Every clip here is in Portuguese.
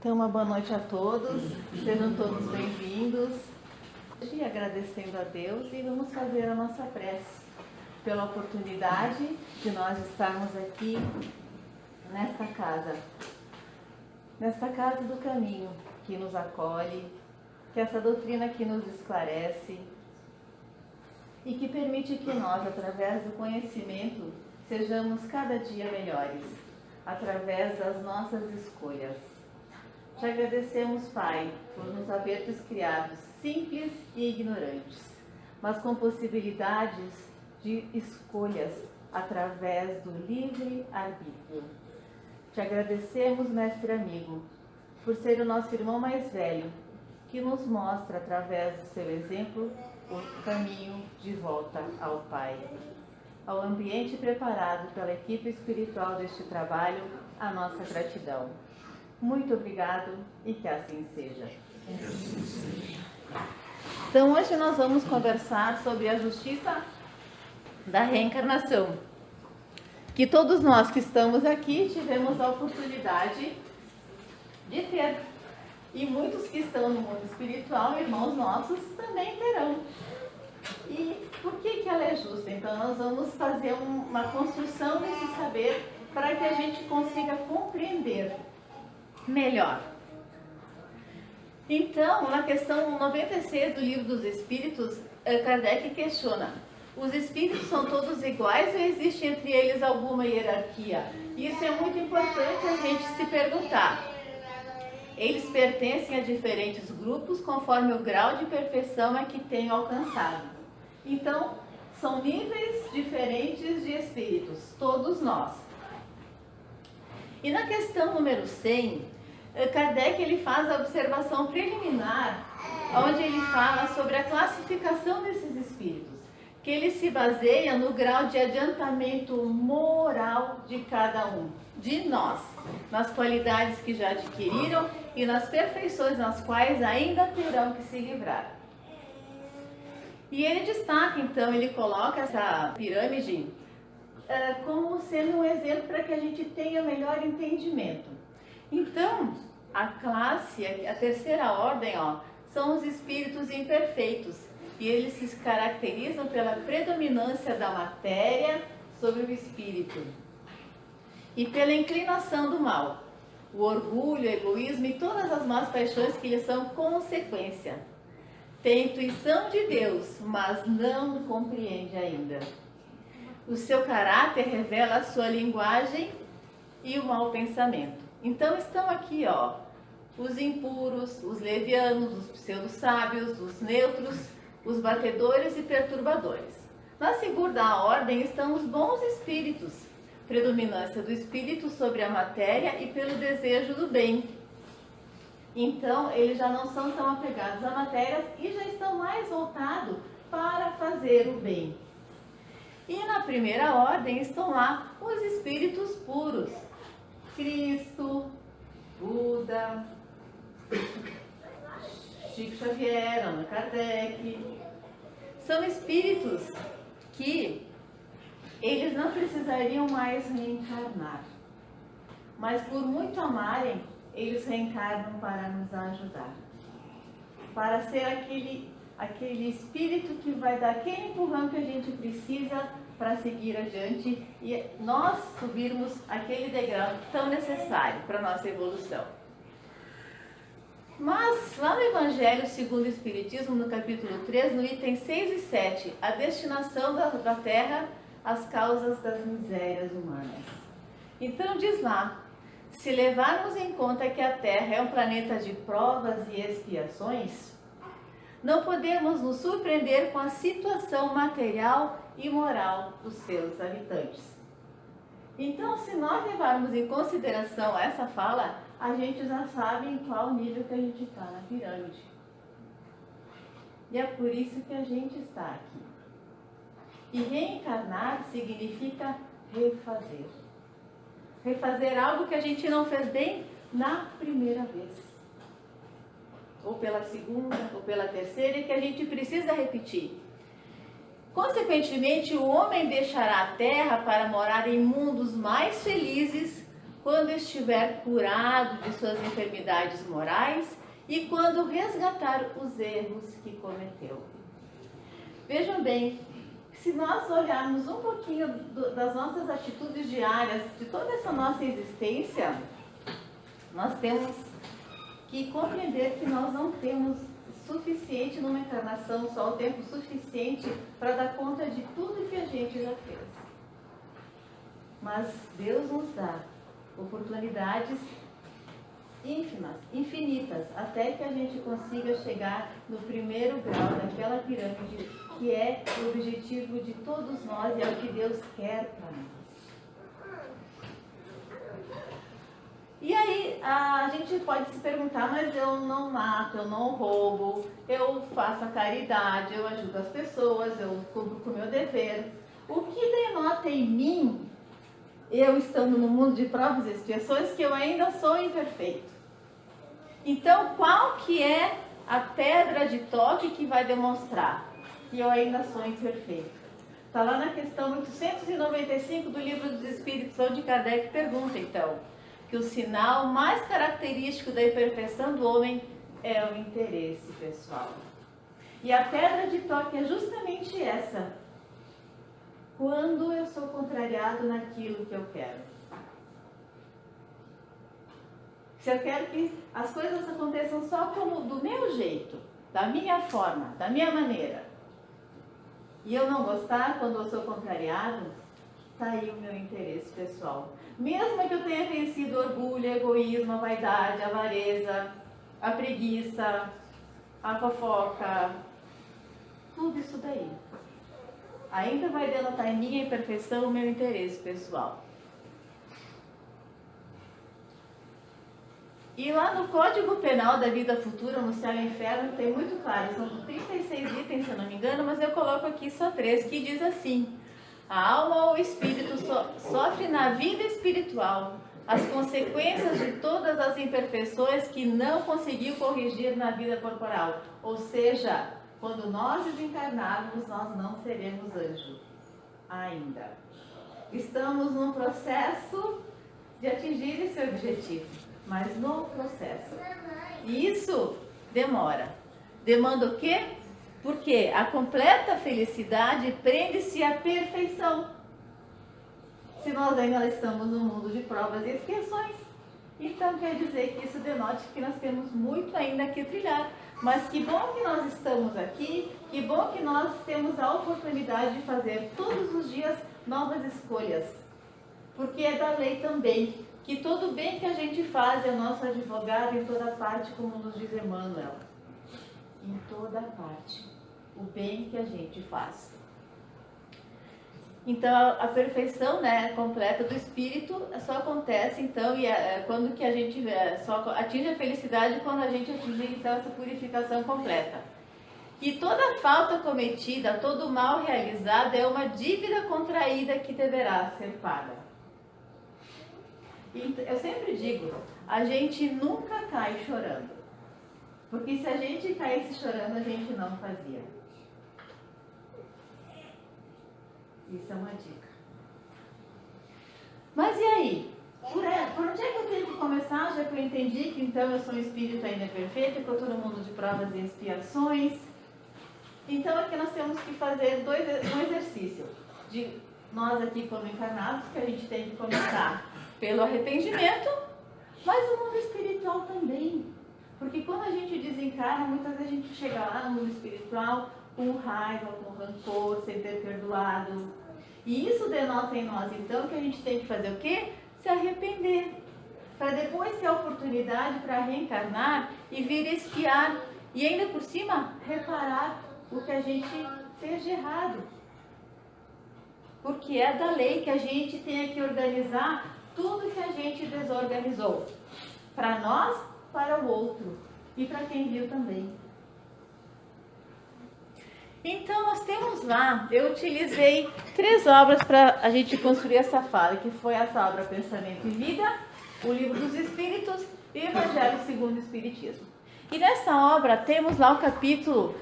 Então, uma boa noite a todos, sejam todos bem-vindos. E agradecendo a Deus, e vamos fazer a nossa prece pela oportunidade de nós estarmos aqui nesta casa do caminho que nos acolhe, que essa doutrina que nos esclarece e que permite que nós, através do conhecimento, sejamos cada dia melhores, através das nossas escolhas. Te agradecemos, Pai, por nos haveres criado simples e ignorantes, mas com possibilidades de escolhas através do livre arbítrio. Te agradecemos, Mestre amigo, por ser o nosso irmão mais velho, que nos mostra, através do seu exemplo, o caminho de volta ao Pai. Ao ambiente preparado pela equipe espiritual deste trabalho, a nossa gratidão. Muito obrigado e que assim seja. Então, hoje nós vamos conversar sobre a justiça da reencarnação, que todos nós que estamos aqui tivemos a oportunidade de ter. E muitos que estão no mundo espiritual, irmãos nossos, também terão. E por que ela é justa? Então, nós vamos fazer uma construção desse saber para que a gente consiga compreender melhor. Então, na questão 96 do Livro dos Espíritos, Kardec questiona: os espíritos são todos iguais ou existe entre eles alguma hierarquia? Isso é muito importante a gente se perguntar. Eles pertencem a diferentes grupos conforme o grau de perfeição a que tenham alcançado. Então, são níveis diferentes de espíritos, todos nós. E na questão número 100, Kardec ele faz a observação preliminar, onde ele fala sobre a classificação desses espíritos, que ele se baseia no grau de adiantamento moral de cada um, de nós, nas qualidades que já adquiriram e nas perfeições nas quais ainda terão que se livrar. E ele destaca, então, ele coloca essa pirâmide como sendo um exemplo para que a gente tenha melhor entendimento. Então, a classe, a terceira ordem, são os espíritos imperfeitos, e eles se caracterizam pela predominância da matéria sobre o espírito e pela inclinação do mal, o orgulho, o egoísmo e todas as más paixões que lhes são consequência. Tem intuição de Deus, mas não compreende ainda. O seu caráter revela a sua linguagem e o mau pensamento. Então estão aqui, os impuros, os levianos, os pseudo-sábios, os neutros, os batedores e perturbadores. Na segunda ordem estão os bons espíritos, predominância do espírito sobre a matéria e pelo desejo do bem. Então, eles já não são tão apegados à matéria e já estão mais voltados para fazer o bem. E na primeira ordem estão lá os espíritos puros. Cristo, Buda, Chico Xavier, Allan Kardec. São espíritos que eles não precisariam mais reencarnar. Mas por muito amarem, eles reencarnam para nos ajudar. Para ser aquele espírito que vai dar aquele empurrão que a gente precisa para seguir adiante e nós subirmos aquele degrau tão necessário para a nossa evolução. Mas lá no Evangelho segundo o Espiritismo, no capítulo 3, no item 6 e 7, a destinação da Terra às causas das misérias humanas. Então diz lá: se levarmos em conta que a Terra é um planeta de provas e expiações, não podemos nos surpreender com a situação material e moral dos seus habitantes. Então, se nós levarmos em consideração essa fala, a gente já sabe em qual nível que a gente está na pirâmide. E é por isso que a gente está aqui. E reencarnar significa refazer. Refazer algo que a gente não fez bem na primeira vez, ou pela segunda, ou pela terceira, e que a gente precisa repetir. Consequentemente, o homem deixará a terra para morar em mundos mais felizes, quando estiver curado de suas enfermidades morais e quando resgatar os erros que cometeu. Vejam bem, se nós olharmos um pouquinho das nossas atitudes diárias, de toda essa nossa existência, nós temos que compreender que nós não temos suficiente numa encarnação, só o tempo suficiente para dar conta de tudo que a gente já fez. Mas Deus nos dá oportunidades infinitas, até que a gente consiga chegar no primeiro grau daquela pirâmide, que é o objetivo de todos nós e é o que Deus quer para nós. E aí a gente pode se perguntar, mas eu não mato, eu não roubo, eu faço a caridade, eu ajudo as pessoas, eu cumpro com o meu dever. O que denota em mim, eu estando no mundo de provas e expiações, que eu ainda sou imperfeito? Então, qual que é a pedra de toque que vai demonstrar que eu ainda sou imperfeito? Está lá na questão 895 do Livro dos Espíritos, onde Kardec pergunta, então, que o sinal mais característico da imperfeição do homem é o interesse pessoal. E a pedra de toque é justamente essa. Quando eu sou contrariado naquilo que eu quero. Se eu quero que as coisas aconteçam só como do meu jeito, da minha forma, da minha maneira, e eu não gostar quando eu sou contrariado, está aí o meu interesse pessoal. Mesmo que eu tenha vencido o orgulho, o egoísmo, a vaidade, a avareza, a preguiça, a fofoca, tudo isso daí. Ainda vai denotar em minha imperfeição o meu interesse pessoal. E lá no Código Penal da Vida Futura, no Céu e Inferno, tem muito claro, são 36 itens, se eu não me engano, mas eu coloco aqui só 3, que diz assim: a alma ou o espírito sofre na vida espiritual as consequências de todas as imperfeições que não conseguiu corrigir na vida corporal. Ou seja, quando nós desencarnarmos, nós não seremos anjo ainda. Estamos num processo de atingir esse objetivo, mas no processo. E isso demora. Demanda o quê? Porque a completa felicidade prende-se à perfeição. Se nós ainda estamos no mundo de provas e expiações, então quer dizer que isso denote que nós temos muito ainda que trilhar. Mas que bom que nós estamos aqui, que bom que nós temos a oportunidade de fazer todos os dias novas escolhas. Porque é da lei também, que todo bem que a gente faz é o nosso advogado em toda parte, como nos diz Emmanuel. Em toda parte, o bem que a gente faz. Então, a perfeição, né, completa do espírito só acontece, então, quando que a gente só atinge a felicidade quando a gente atinge, então, essa purificação completa. E toda falta cometida, todo mal realizado é uma dívida contraída que deverá ser paga. E eu sempre digo, a gente nunca cai chorando. Porque se a gente caísse chorando, a gente não fazia. Isso é uma dica. Mas e aí? Por onde é que eu tenho que começar? Já que eu entendi que então eu sou um espírito ainda perfeito, que eu estou no mundo de provas e expiações. Então aqui nós temos que fazer um exercício. De nós aqui como encarnados, que a gente tem que começar pelo arrependimento, mas o mundo espiritual também. Porque quando a gente desencarna, muitas vezes a gente chega lá no mundo espiritual com raiva, com rancor, sem ter perdoado. E isso denota em nós, então, que a gente tem que fazer o quê? Se arrepender. Para depois ter a oportunidade para reencarnar e vir espiar. E ainda por cima, reparar o que a gente fez de errado. Porque é da lei que a gente tem que organizar tudo que a gente desorganizou. Para nós, para o outro. E para quem viu também. Então, nós temos lá, eu utilizei 3 obras para a gente construir essa fala, que foi essa obra Pensamento e Vida, o Livro dos Espíritos e o Evangelho segundo o Espiritismo. E nessa obra temos lá o capítulo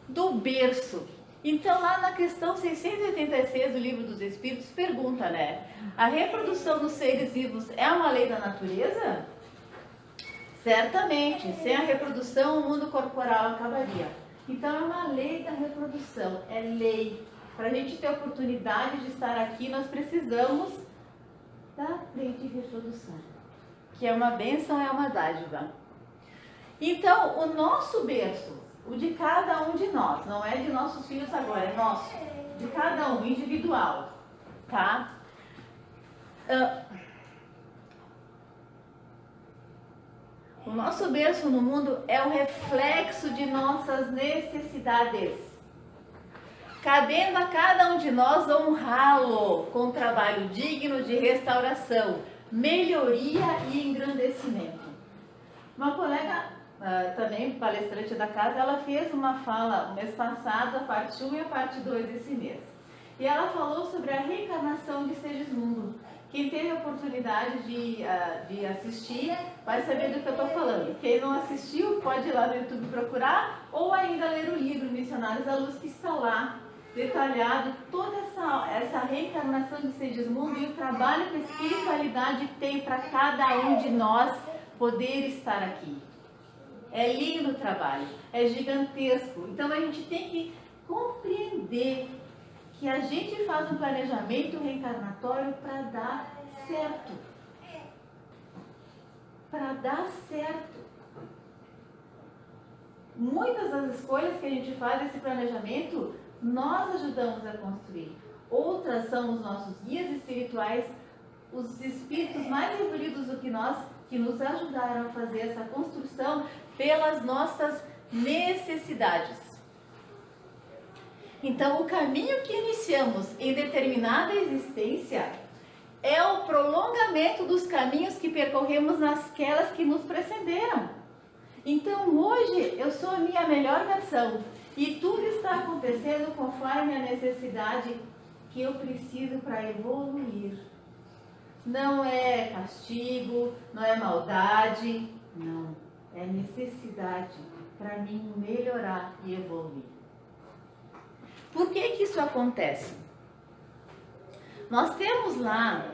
do berço. Então, lá na questão 686 do Livro dos Espíritos, pergunta, né? A reprodução dos seres vivos é uma lei da natureza? Certamente, sem a reprodução o mundo corporal acabaria. Então, é uma lei da reprodução, é lei. Para a gente ter oportunidade de estar aqui, nós precisamos da lei de reprodução, que é uma bênção, é uma dádiva. Então, o nosso berço, o de cada um de nós, não é de nossos filhos agora, é nosso, de cada um, individual, tá? O nosso berço no mundo é o reflexo de nossas necessidades, cabendo a cada um de nós honrá-lo com trabalho digno de restauração, melhoria e engrandecimento. Uma colega, também palestrante da casa, ela fez uma fala no mês passado, a parte 1 e a parte 2 desse mês. E ela falou sobre a reencarnação de Segismundo. Quem teve a oportunidade de assistir vai saber do que eu estou falando. Quem não assistiu pode ir lá no YouTube procurar ou ainda ler o livro Missionários da Luz, que está lá detalhado toda essa reencarnação de Segismundo e o trabalho que a espiritualidade tem para cada um de nós poder estar aqui. É lindo o trabalho, é gigantesco. Então a gente tem que compreender que a gente faz um planejamento reencarnatório para dar certo. Para dar certo. Muitas das escolhas que a gente faz nesse planejamento, nós ajudamos a construir. Outras são os nossos guias espirituais, os espíritos mais evoluídos do que nós, que nos ajudaram a fazer essa construção pelas nossas necessidades. Então, o caminho que iniciamos em determinada existência é o prolongamento dos caminhos que percorremos nasquelas que nos precederam. Então, hoje, eu sou a minha melhor versão e tudo está acontecendo conforme a necessidade que eu preciso para evoluir. Não é castigo, não é maldade, não. É necessidade para mim melhorar e evoluir. Por que isso acontece? Nós temos lá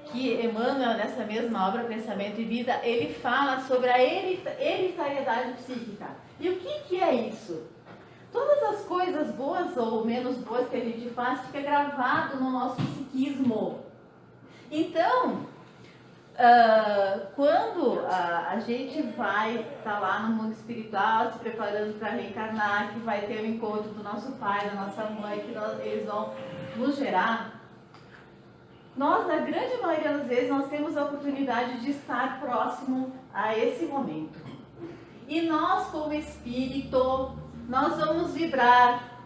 que Emmanuel, nessa mesma obra Pensamento e Vida, ele fala sobre a hereditariedade psíquica. E o que é isso? Todas as coisas boas ou menos boas que a gente faz fica gravado no nosso psiquismo. Então, quando a gente vai estar lá no mundo espiritual, se preparando para reencarnar, que vai ter o encontro do nosso pai, da nossa mãe, que eles vão nos gerar, nós, na grande maioria das vezes, nós temos a oportunidade de estar próximo a esse momento. E nós, como espírito, nós vamos vibrar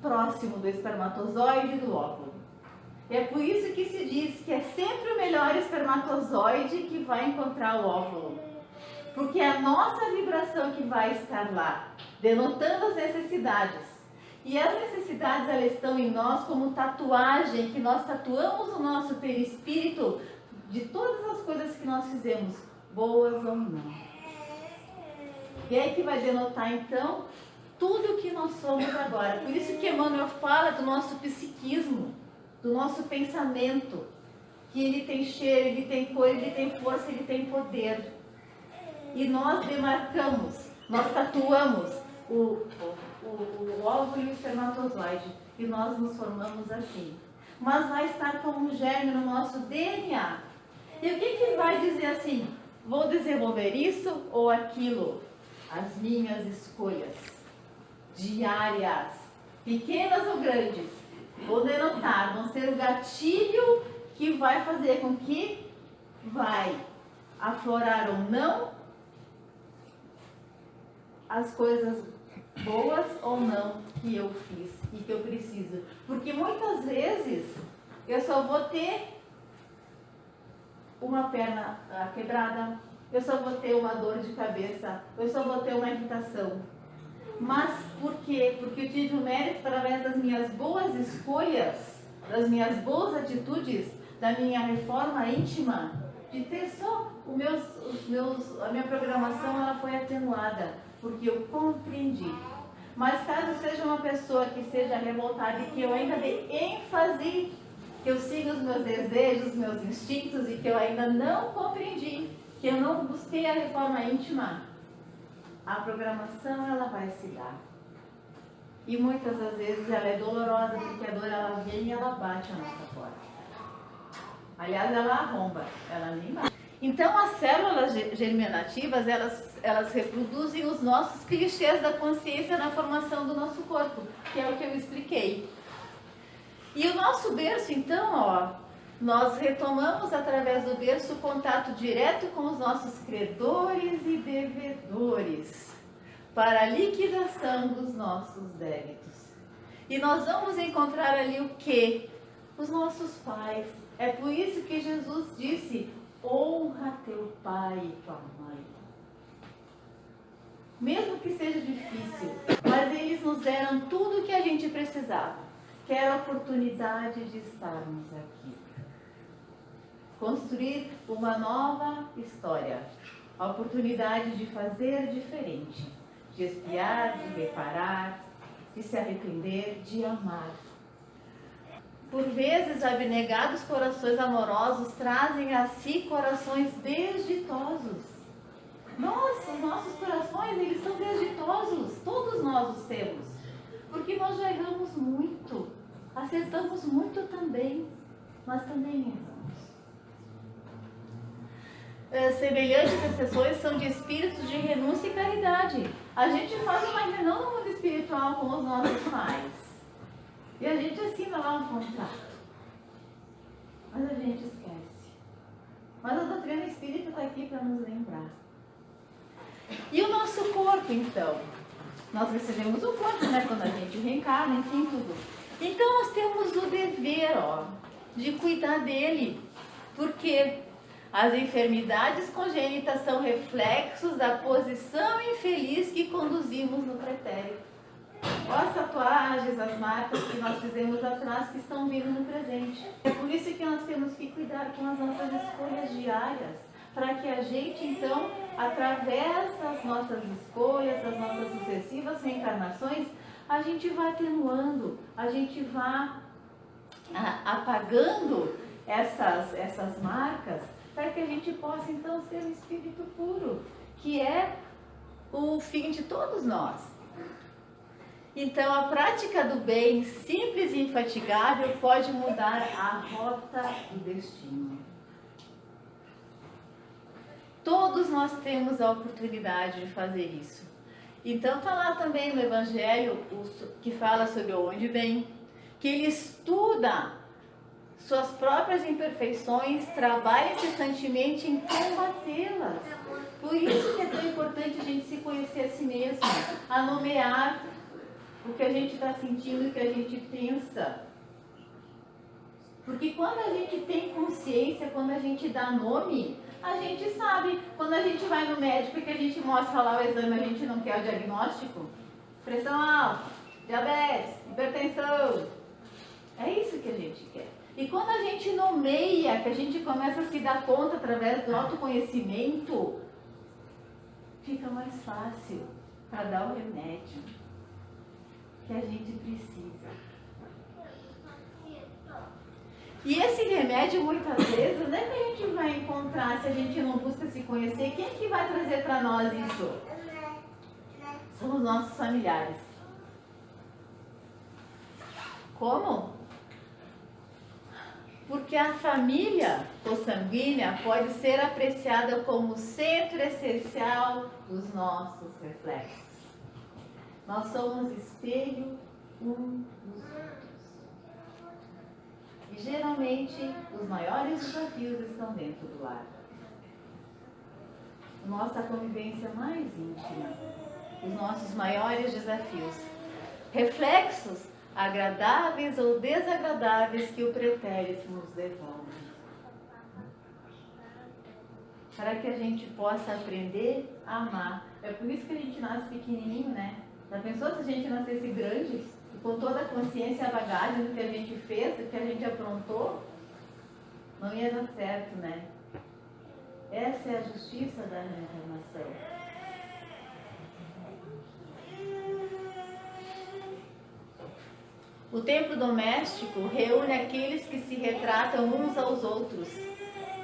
próximo do espermatozoide e do óvulo. E é por isso que se diz que é sempre o melhor espermatozoide que vai encontrar o óvulo. Porque é a nossa vibração que vai estar lá, denotando as necessidades. E as necessidades, elas estão em nós como tatuagem, que nós tatuamos o nosso perispírito de todas as coisas que nós fizemos, boas ou não. E aí que vai denotar, então, tudo o que nós somos agora. Por isso que Emmanuel fala do nosso psiquismo, do nosso pensamento, que ele tem cheiro, ele tem cor, ele tem força, ele tem poder. E nós demarcamos, nós tatuamos o óvulo e o espermatozoide, e nós nos formamos assim. Mas vai estar como um germe no nosso DNA. E o que vai dizer assim, vou desenvolver isso ou aquilo? As minhas escolhas diárias, pequenas ou grandes, vou denotar, vão ser o gatilho que vai fazer com que vai aflorar ou não as coisas boas ou não que eu fiz e que eu preciso. Porque muitas vezes eu só vou ter uma perna quebrada, eu só vou ter uma dor de cabeça, eu só vou ter uma irritação. Mas por quê? Porque eu tive o mérito através das minhas boas escolhas, das minhas boas atitudes, da minha reforma íntima, de ter só a minha programação, ela foi atenuada, porque eu compreendi. Mas caso seja uma pessoa que seja revoltada e que eu ainda dê ênfase, que eu siga os meus desejos, meus instintos e que eu ainda não compreendi, que eu não busquei a reforma íntima, a programação ela vai se dar. E muitas das vezes ela é dolorosa, porque a dor ela vem e ela bate a nossa porta. Aliás, ela arromba, ela nem bate. Então as células germinativas, elas reproduzem os nossos clichês da consciência na formação do nosso corpo, que é o que eu expliquei. E o nosso berço, então, ó, nós retomamos através do berço o contato direto com os nossos credores e devedores, para a liquidação dos nossos débitos. E nós vamos encontrar ali o quê? Os nossos pais. É por isso que Jesus disse: honra teu pai e tua mãe. Mesmo que seja difícil, mas eles nos deram tudo o que a gente precisava, que era a oportunidade de estarmos aqui. Construir uma nova história, a oportunidade de fazer diferente, de espiar, de reparar, de se arrepender, de amar. Por vezes, abnegados corações amorosos trazem a si corações desditosos. Nossa, os nossos corações, eles são desditosos. Todos nós os temos. Porque nós já erramos muito. Acertamos muito também. Mas também erramos. Semelhantes exceções são de espíritos de renúncia e caridade. A gente faz uma reunião no mundo espiritual com os nossos pais. E a gente assina lá um contrato. Mas a gente esquece. Mas a doutrina espírita está aqui para nos lembrar. E o nosso corpo, então? Nós recebemos o corpo, né? Quando a gente reencarna, enfim, tudo. Então nós temos o dever, ó, de cuidar dele. Porque as enfermidades congênitas são reflexos da posição infeliz que conduzimos no pretérito. As tatuagens, as marcas que nós fizemos atrás que estão vindo no presente. É por isso que nós temos que cuidar com as nossas escolhas diárias, para que a gente, então, através das nossas escolhas, das nossas sucessivas reencarnações, a gente vá atenuando, a gente vá apagando essas marcas, para que a gente possa, então, ser um espírito puro, que é o fim de todos nós. Então, a prática do bem, simples e infatigável, pode mudar a rota do destino. Todos nós temos a oportunidade de fazer isso. Então, está lá também no Evangelho, que fala sobre onde vem, que ele estuda suas próprias imperfeições, trabalha incessantemente em combatê-las. Por isso que é tão importante a gente se conhecer a si mesmo, a nomear o que a gente está sentindo, o que a gente pensa. Porque quando a gente tem consciência, quando a gente dá nome, a gente sabe. Quando a gente vai no médico e que a gente mostra lá o exame, a gente não quer o diagnóstico. Pressão alta, diabetes, hipertensão. É isso que a gente quer. E quando a gente nomeia, que a gente começa a se dar conta através do autoconhecimento, fica mais fácil para dar o remédio que a gente precisa. E esse remédio, muitas vezes, onde é que a gente vai encontrar se a gente não busca se conhecer? Quem é que vai trazer para nós isso? São os nossos familiares. Como? Porque a família consanguínea pode ser apreciada como o centro essencial dos nossos reflexos. Nós somos espelho um dos outros. E geralmente os maiores desafios estão dentro do lar. Nossa convivência mais íntima. Os nossos maiores desafios. Reflexos agradáveis ou desagradáveis que o pretérito nos devolve. Para que a gente possa aprender a amar. É por isso que a gente nasce pequenininho, né? Já pensou se a gente nascesse grande, e com toda a consciência e a bagagem do que a gente fez, do que a gente aprontou? Não ia dar certo, né? Essa é a justiça da reencarnação. O templo doméstico reúne aqueles que se retratam uns aos outros.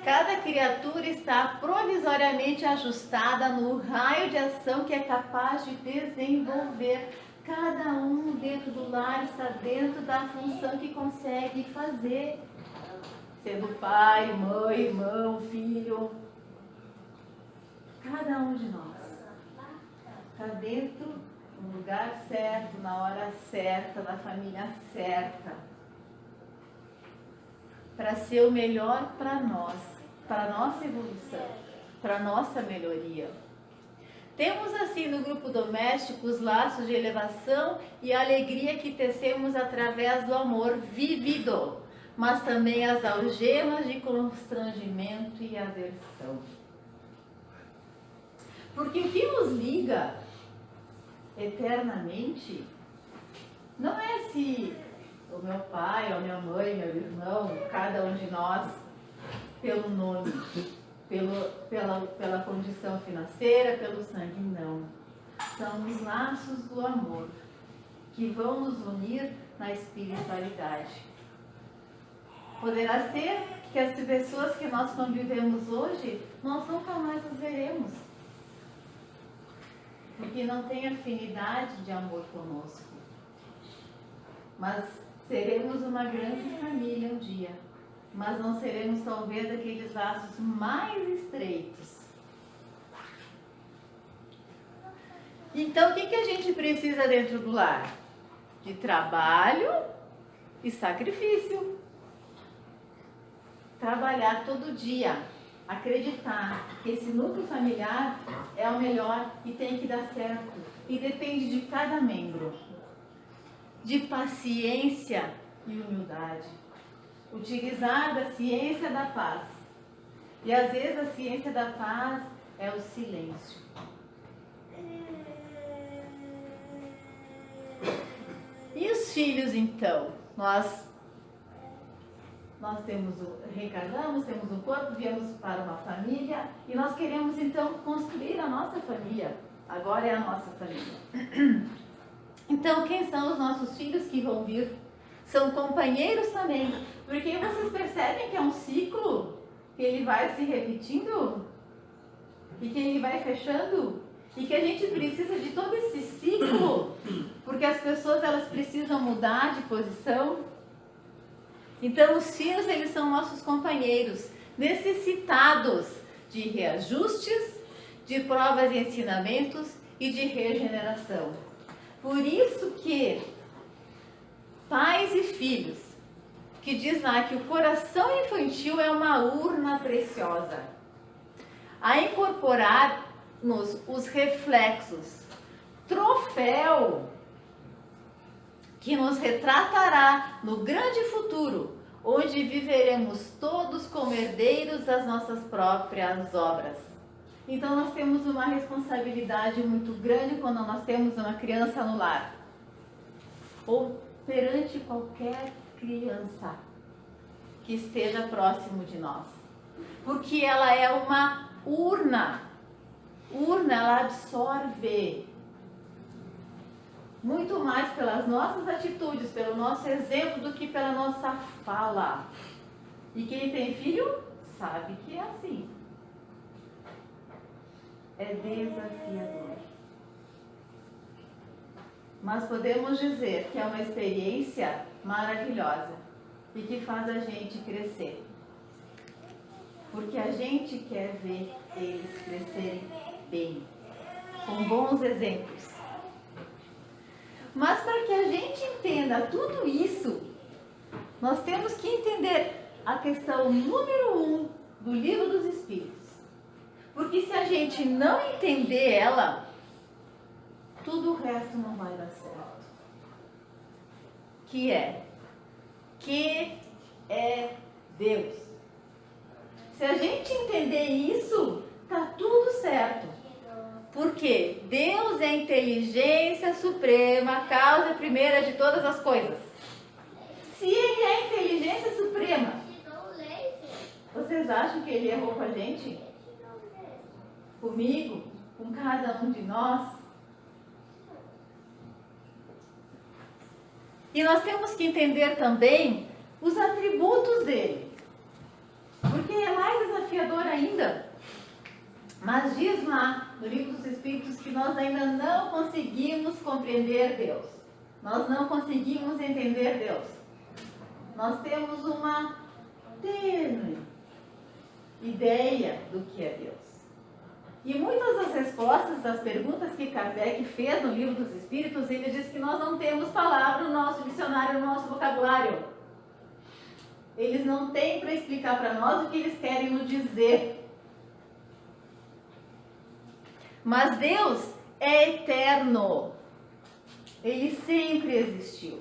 Cada criatura está provisoriamente ajustada no raio de ação que é capaz de desenvolver. Cada um dentro do lar está dentro da função que consegue fazer. Sendo pai, mãe, irmão, filho. Cada um de nós está dentro no lugar certo, na hora certa, na família certa. Para ser o melhor para nós, para a nossa evolução, para a nossa melhoria. Temos assim no grupo doméstico os laços de elevação e alegria que tecemos através do amor vívido, mas também as algemas de constrangimento e aversão. Porque o que nos liga eternamente não é se o meu pai, ou a minha mãe, meu irmão, cada um de nós, pelo nome, pela condição financeira, pelo sangue, não. São os laços do amor que vão nos unir na espiritualidade. Poderá ser que as pessoas que nós convivemos hoje, nós nunca mais as veremos. Porque não tem afinidade de amor conosco. Mas seremos uma grande família um dia. Mas não seremos talvez aqueles laços mais estreitos. Então o que a gente precisa dentro do lar? De trabalho e sacrifício. Trabalhar todo dia. Acreditar que esse núcleo familiar é o melhor e tem que dar certo. E depende de cada membro. De paciência e humildade. Utilizar da ciência da paz. E às vezes a ciência da paz é o silêncio. E os filhos então? Nós reencarnamos, temos um corpo, viemos para uma família e nós queremos então construir a nossa família. Agora é a nossa família. Então, quem são os nossos filhos que vão vir? São companheiros também. Porque vocês percebem que é um ciclo, que ele vai se repetindo e que ele vai fechando e que a gente precisa de todo esse ciclo, porque as pessoas elas precisam mudar de posição. Então, os filhos, eles são nossos companheiros, necessitados de reajustes, de provas e ensinamentos e de regeneração. Por isso que pais e filhos, que diz lá que o coração infantil é uma urna preciosa, a incorporar-nos os reflexos, troféu, que nos retratará no grande futuro, onde viveremos todos como herdeiros das nossas próprias obras. Então nós temos uma responsabilidade muito grande quando nós temos uma criança no lar, ou perante qualquer criança que esteja próximo de nós, porque ela é uma urna, ela absorve muito mais pelas nossas atitudes, pelo nosso exemplo, do que pela nossa fala. E quem tem filho sabe que é assim. É desafiador. Mas podemos dizer que é uma experiência maravilhosa e que faz a gente crescer. Porque a gente quer ver eles crescerem bem, com bons exemplos. Mas para que a gente entenda tudo isso, nós temos que entender a questão número 1 do Livro dos Espíritos. Porque se a gente não entender ela, tudo o resto não vai dar certo. Que é Deus. Se a gente entender isso, tá tudo certo. Porque Deus é a inteligência suprema, a causa primeira de todas as coisas. Se Ele é a inteligência suprema, vocês acham que Ele errou com a gente? Comigo? Com cada um de nós? E nós temos que entender também os atributos dele, porque é mais desafiador ainda. Mas diz lá no Livro dos Espíritos que nós ainda não conseguimos compreender Deus. Nós não conseguimos entender Deus. Nós temos uma tênue ideia do que é Deus. E muitas das respostas das perguntas que Kardec fez no Livro dos Espíritos, ele diz que nós não temos palavra no nosso dicionário, no nosso vocabulário. Eles não têm para explicar para nós o que eles querem nos dizer. Mas Deus é eterno. Ele sempre existiu.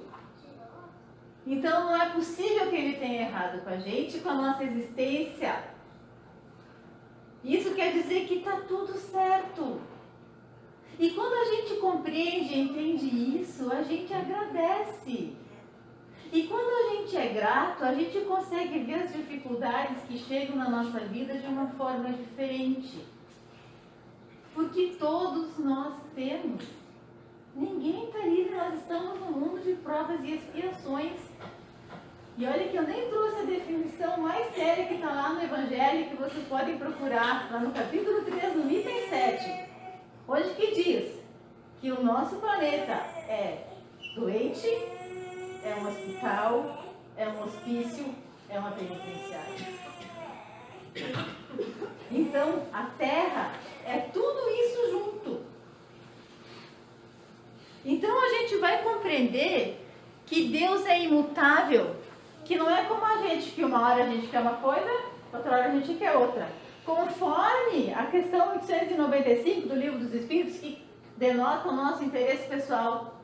Então não é possível que ele tenha errado com a gente, com a nossa existência. Isso quer dizer que está tudo certo. E quando a gente compreende e entende isso, a gente agradece. E quando a gente é grato, a gente consegue ver as dificuldades que chegam na nossa vida de uma forma diferente. Porque todos nós temos. Ninguém está livre, nós estamos num mundo de provas e expiações. E olha que eu nem trouxe a definição mais séria que está lá no Evangelho, que vocês podem procurar, lá no capítulo 3, no item 7. Onde que diz que o nosso planeta é doente, é um hospital, é um hospício, é uma penitenciária. Então, a Terra é tudo isso junto. Então, a gente vai compreender que Deus é imutável, que não é como a gente, que uma hora a gente quer uma coisa, outra hora a gente quer outra. Conforme a questão 895 do Livro dos Espíritos, que denota o nosso interesse pessoal.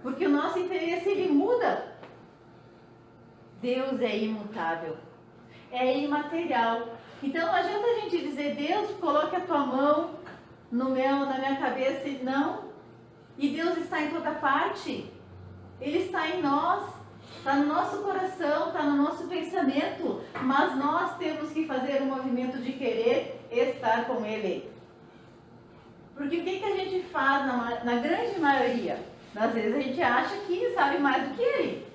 Porque o nosso interesse, ele muda. Deus é imutável, é imaterial. Então, não adianta a gente dizer, Deus, coloque a tua mão na minha cabeça, não. E Deus está em toda parte. Ele está em nós, está no nosso coração, está no nosso pensamento. Mas nós temos que fazer um movimento de querer estar com Ele. Porque o que a gente faz na grande maioria? Às vezes a gente acha que sabe mais do que Ele.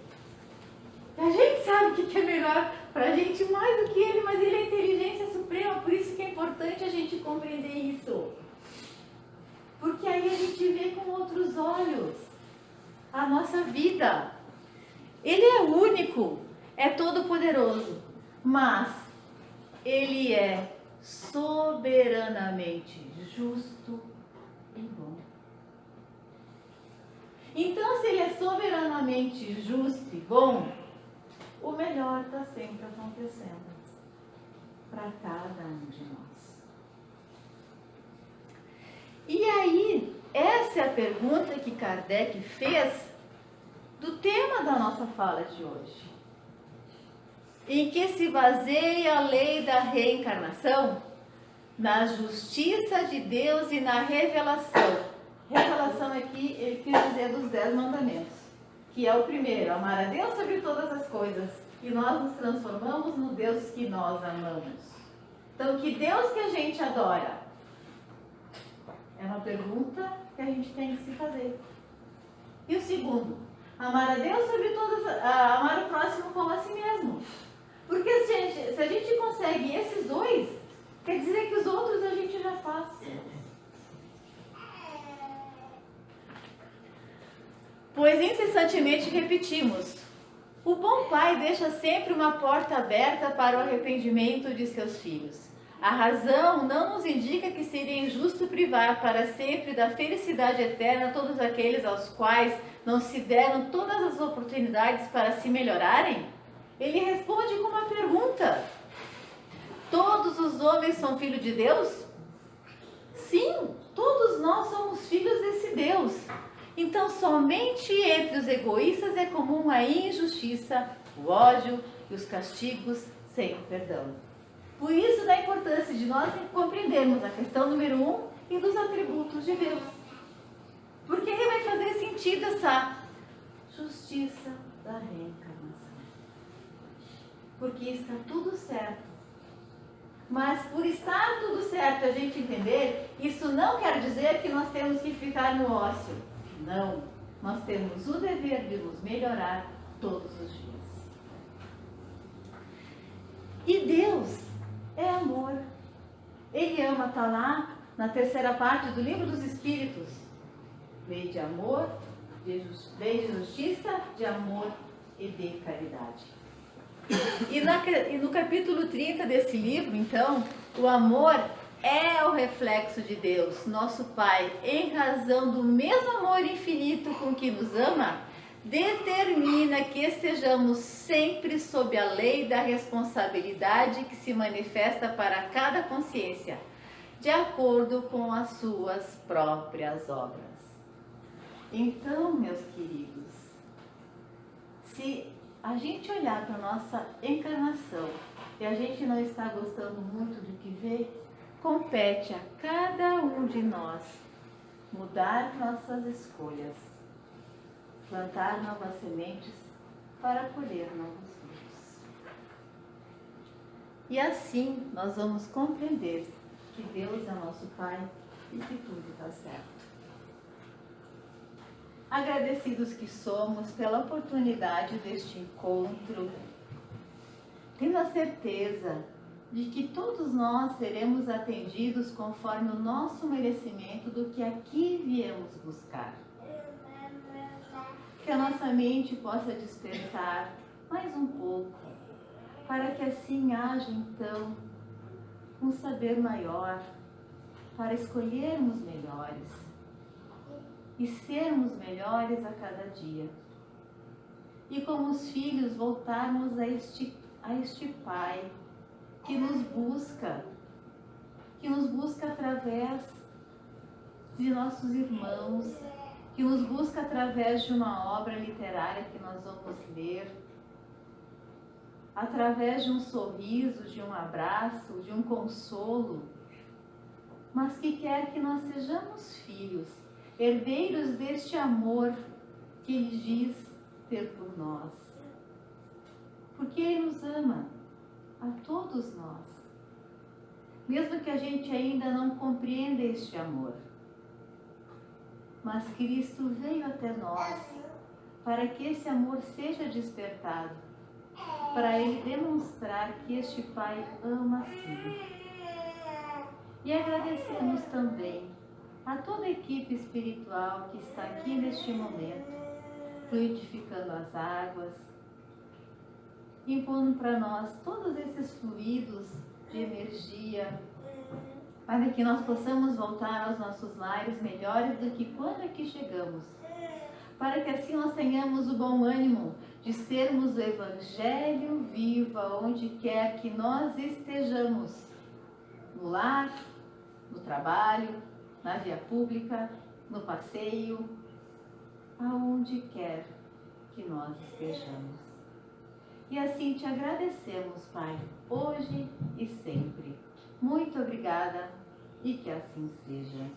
A gente sabe o que é melhor para a gente mais do que Ele, mas Ele é a inteligência suprema. Por isso que é importante a gente compreender isso. Porque aí a gente vê com outros olhos a nossa vida. Ele é único, é todo-poderoso, mas Ele é soberanamente justo e bom. Então, se Ele é soberanamente justo e bom, o melhor está sempre acontecendo para cada um de nós. E aí, essa é a pergunta que Kardec fez do tema da nossa fala de hoje. Em que se baseia a lei da reencarnação? Na justiça de Deus e na revelação. Revelação aqui, ele quis dizer dos 10 mandamentos. Que é o primeiro, amar a Deus sobre todas as coisas. E nós nos transformamos no Deus que nós amamos. Então, que Deus que a gente adora? É uma pergunta que a gente tem que se fazer. E o segundo, amar a Deus sobre todas, amar o próximo como a si mesmo. Porque se a gente consegue esses dois, quer dizer que os outros a gente já faz. Pois incessantemente repetimos, o bom pai deixa sempre uma porta aberta para o arrependimento de seus filhos. A razão não nos indica que seria injusto privar para sempre da felicidade eterna todos aqueles aos quais não se deram todas as oportunidades para se melhorarem? Ele responde com uma pergunta. Todos os homens são filhos de Deus? Sim, todos nós somos filhos desse Deus. Então, somente entre os egoístas é comum a injustiça, o ódio e os castigos sem o perdão. Por isso, da importância de nós compreendermos a questão número 1 e dos atributos de Deus. Porque aí vai fazer sentido essa justiça da reencarnação. Porque está tudo certo. Mas por estar tudo certo, a gente entender, isso não quer dizer que nós temos que ficar no ócio. Não. Nós temos o dever de nos melhorar todos os dias. E Deus é amor. Ele ama, está lá na terceira parte do Livro dos Espíritos. Lei de amor, lei de justiça, de amor e de caridade. E no capítulo 30 desse livro, então, o amor é o reflexo de Deus, nosso Pai, em razão do mesmo amor infinito com que nos ama, determina que estejamos sempre sob a lei da responsabilidade que se manifesta para cada consciência, de acordo com as suas próprias obras. Então, meus queridos, se a gente olhar para a nossa encarnação e a gente não está gostando muito do que vê, compete a cada um de nós mudar nossas escolhas, plantar novas sementes para colher novos frutos. E assim nós vamos compreender que Deus é nosso Pai e que tudo está certo. Agradecidos que somos pela oportunidade deste encontro, tendo a certeza de que todos nós seremos atendidos conforme o nosso merecimento do que aqui viemos buscar. Que a nossa mente possa despertar mais um pouco, para que assim haja então um saber maior, para escolhermos melhores e sermos melhores a cada dia. E como os filhos voltarmos a este Pai que nos busca através de nossos irmãos, que nos busca através de uma obra literária que nós vamos ler, através de um sorriso, de um abraço, de um consolo, mas que quer que nós sejamos filhos, herdeiros deste amor que Ele diz ter por nós. Porque Ele nos ama, a todos nós. Mesmo que a gente ainda não compreenda este amor. Mas Cristo veio até nós para que esse amor seja despertado, para Ele demonstrar que este Pai ama sim. E agradecemos também a toda a equipe espiritual que está aqui neste momento, fluidificando as águas, impondo para nós todos esses fluidos de energia, para que nós possamos voltar aos nossos lares melhores do que quando aqui chegamos, para que assim nós tenhamos o bom ânimo de sermos o Evangelho vivo onde quer que nós estejamos, no lar, no trabalho, na via pública, no passeio, aonde quer que nós estejamos. E assim te agradecemos, Pai, hoje e sempre. Muito obrigada e que assim seja.